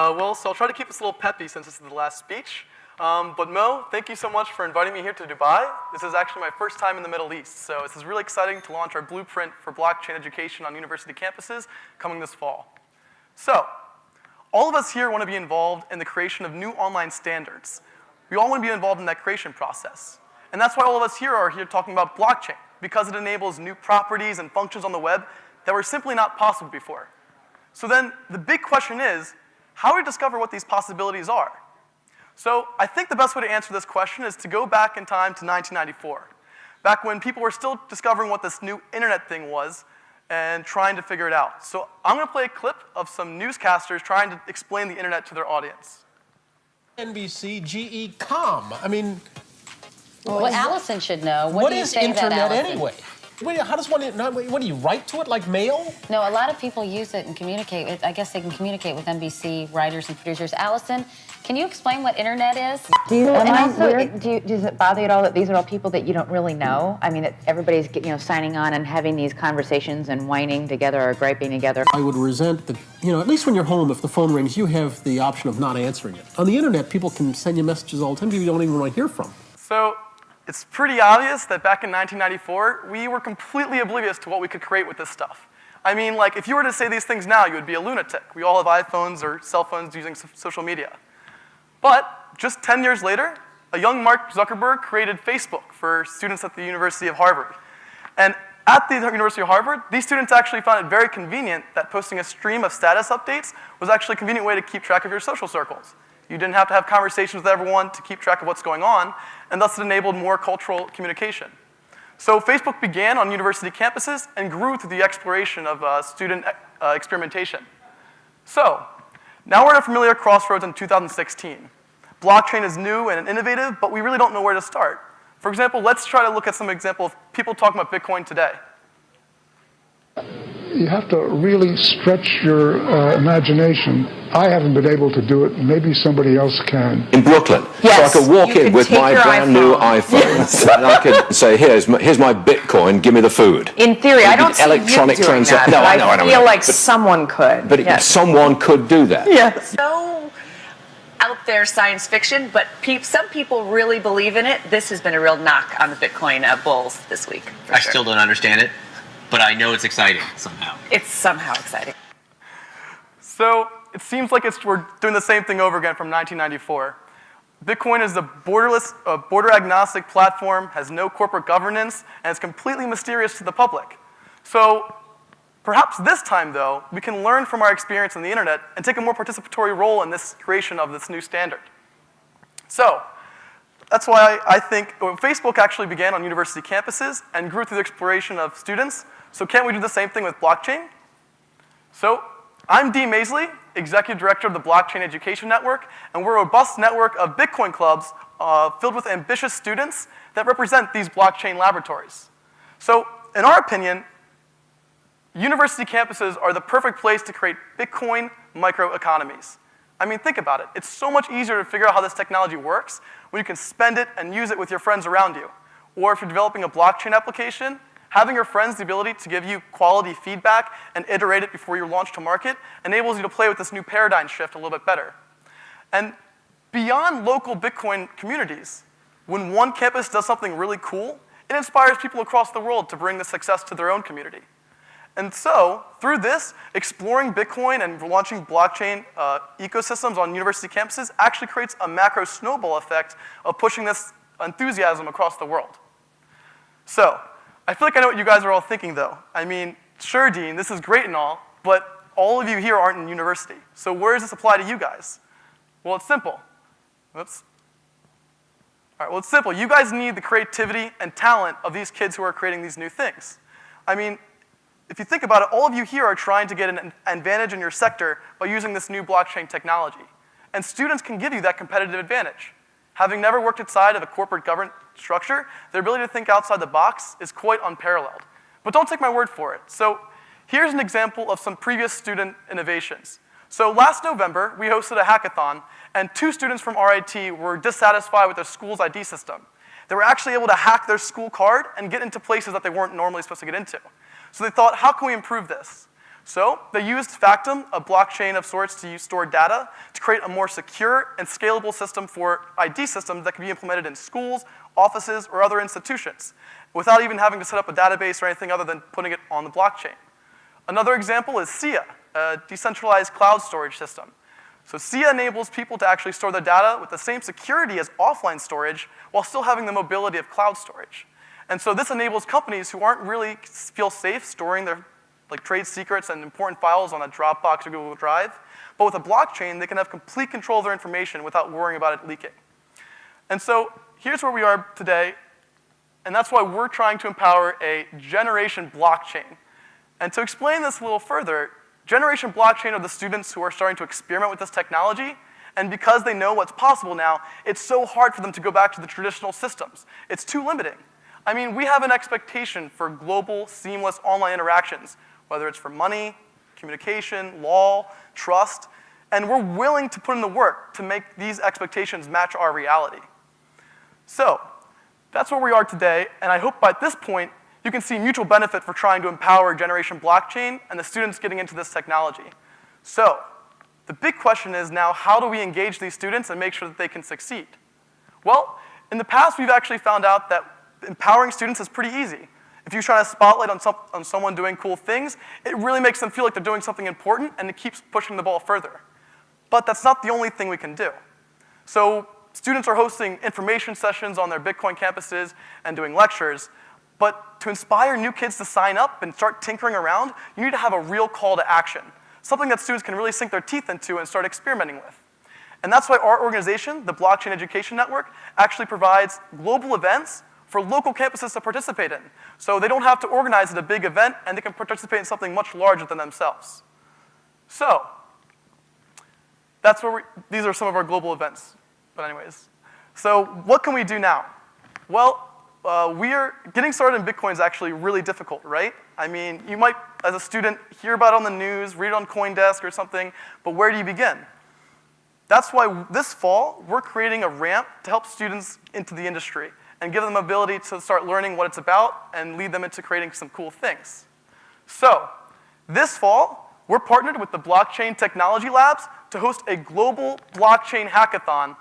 So I'll try to keep this a little peppy since this is the last speech. But Mo, thank you so much for inviting me here to Dubai. This is actually my first time in the Middle East, so this is really exciting to launch our blueprint for blockchain education on university campuses coming this fall. So, all of us here want to be involved in the creation of new online standards. We all want to be involved in that creation process. And that's why all of us here are here talking about blockchain, because it enables new properties and functions on the web that were simply not possible before. So then, the big question is, how do we discover what these possibilities are? So I think the best way to answer this question is to go back in time to 1994, back when people were still discovering what this new internet thing was and trying to figure it out. So I'm going to play a clip of some newscasters trying to explain the internet to their audience. NBC, GE, Com. I mean... Well, Allison should know. What is internet anyway? Wait, how does one, what do you write to it, like mail? No, a lot of people use it and communicate with, I guess they can communicate with NBC writers and producers. Allison, can you explain what internet is? Does it bother you at all that these are all people that you don't really know? I mean, that everybody's signing on and having these conversations and whining together or griping together. I would resent that, at least when you're home, if the phone rings, you have the option of not answering it. On the internet, people can send you messages all the time people you don't even want to hear from. So it's pretty obvious that back in 1994, we were completely oblivious to what we could create with this stuff. I mean, like, if you were to say these things now, you would be a lunatic. We all have iPhones or cell phones using social media. But just 10 years later, a young Mark Zuckerberg created Facebook for students at the University of Harvard. And at the University of Harvard, these students actually found it very convenient that posting a stream of status updates was actually a convenient way to keep track of your social circles. You didn't have to have conversations with everyone to keep track of what's going on, and thus it enabled more cultural communication. So Facebook began on university campuses and grew through the exploration of student experimentation. So now we're at a familiar crossroads in 2016. Blockchain is new and innovative, but we really don't know where to start. For example, let's try to look at some example of people talking about Bitcoin today. You have to really stretch your imagination. I haven't been able to do it. Maybe somebody else can. In Brooklyn. Yes, so I could walk in with my brand new iPhone and I could say, here's my Bitcoin, give me the food. In theory, I don't see electronic you doing that, No, but I know. I feel like someone could. But yes. someone could do that. Yes. So out there science fiction, but some people really believe in it. This has been a real knock on the Bitcoin bulls this week. I still don't understand it, but I know it's exciting somehow. It's somehow exciting. So it seems like we're doing the same thing over again from 1994. Bitcoin is a borderless, border-agnostic platform, has no corporate governance, and is completely mysterious to the public. So perhaps this time, though, we can learn from our experience on the internet and take a more participatory role in this creation of this new standard. So that's why I think Facebook actually began on university campuses and grew through the exploration of students. So can't we do the same thing with blockchain? So I'm Dee Masley, Executive Director of the Blockchain Education Network, and we're a robust network of Bitcoin clubs filled with ambitious students that represent these blockchain laboratories. So in our opinion, university campuses are the perfect place to create Bitcoin microeconomies. I mean, think about it. It's so much easier to figure out how this technology works when you can spend it and use it with your friends around you. Or if you're developing a blockchain application, having your friends the ability to give you quality feedback and iterate it before you launch to market enables you to play with this new paradigm shift a little bit better. And beyond local Bitcoin communities, when one campus does something really cool, it inspires people across the world to bring the success to their own community. And so, through this, exploring Bitcoin and launching blockchain ecosystems on university campuses actually creates a macro snowball effect of pushing this enthusiasm across the world. So, I feel like I know what you guys are all thinking, though. I mean, sure, Dean, this is great and all, but all of you here aren't in university. So where does this apply to you guys? Well, it's simple. Whoops. All right, well, it's simple. You guys need the creativity and talent of these kids who are creating these new things. I mean, if you think about it, all of you here are trying to get an advantage in your sector by using this new blockchain technology. And students can give you that competitive advantage. Having never worked outside of a corporate governance structure, their ability to think outside the box is quite unparalleled. But don't take my word for it. So here's an example of some previous student innovations. So last November, we hosted a hackathon, and 2 students from RIT were dissatisfied with their school's ID system. They were actually able to hack their school card and get into places that they weren't normally supposed to get into. So they thought, how can we improve this? So they used Factum, a blockchain of sorts to store data, to create a more secure and scalable system for ID systems that can be implemented in schools, offices, or other institutions, without even having to set up a database or anything other than putting it on the blockchain. Another example is SIA, a decentralized cloud storage system. So SIA enables people to actually store their data with the same security as offline storage while still having the mobility of cloud storage. And so this enables companies who aren't really feel safe storing their trade secrets and important files on a Dropbox or Google Drive, but with a blockchain, they can have complete control of their information without worrying about it leaking. And so here's where we are today, and that's why we're trying to empower a generation blockchain. And to explain this a little further, generation blockchain are the students who are starting to experiment with this technology, and because they know what's possible now, it's so hard for them to go back to the traditional systems. It's too limiting. I mean, we have an expectation for global, seamless online interactions, whether it's for money, communication, law, trust, and we're willing to put in the work to make these expectations match our reality. So, that's where we are today, and I hope by this point you can see mutual benefit for trying to empower generation blockchain and the students getting into this technology. So, the big question is now, how do we engage these students and make sure that they can succeed? Well, in the past, we've actually found out that empowering students is pretty easy. If you shine a spotlight on someone doing cool things, it really makes them feel like they're doing something important, and it keeps pushing the ball further. But that's not the only thing we can do. So students are hosting information sessions on their Bitcoin campuses and doing lectures, but to inspire new kids to sign up and start tinkering around, you need to have a real call to action, something that students can really sink their teeth into and start experimenting with. And that's why our organization, the Blockchain Education Network, actually provides global events for local campuses to participate in. So they don't have to organize at a big event, and they can participate in something much larger than themselves. So, these are some of our global events. But anyways, so what can we do now? Well, getting started in Bitcoin is actually really difficult, right? I mean, you might, as a student, hear about it on the news, read it on CoinDesk or something, but where do you begin? That's why this fall, we're creating a ramp to help students into the industry and give them the ability to start learning what it's about and lead them into creating some cool things. So, this fall, we're partnered with the Blockchain Technology Labs to host a global blockchain hackathon,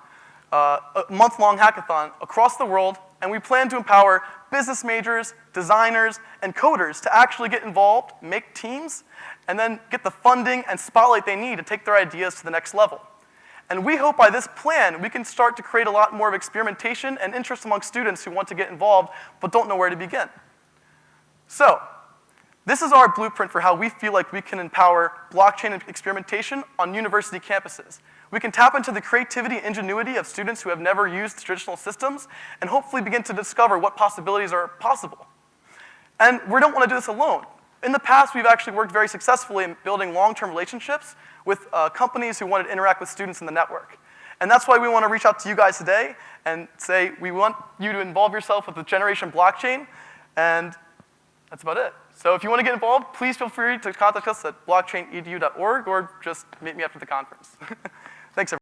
a month-long hackathon across the world, and we plan to empower business majors, designers, and coders to actually get involved, make teams, and then get the funding and spotlight they need to take their ideas to the next level. And we hope by this plan, we can start to create a lot more of experimentation and interest among students who want to get involved but don't know where to begin. So, this is our blueprint for how we feel like we can empower blockchain experimentation on university campuses. We can tap into the creativity and ingenuity of students who have never used traditional systems and hopefully begin to discover what possibilities are possible. And we don't want to do this alone. In the past, we've actually worked very successfully in building long-term relationships with companies who wanted to interact with students in the network. And that's why we want to reach out to you guys today and say, we want you to involve yourself with the Generation Blockchain, and that's about it. So if you want to get involved, please feel free to contact us at blockchainedu.org or just meet me after the conference. Thanks, everyone.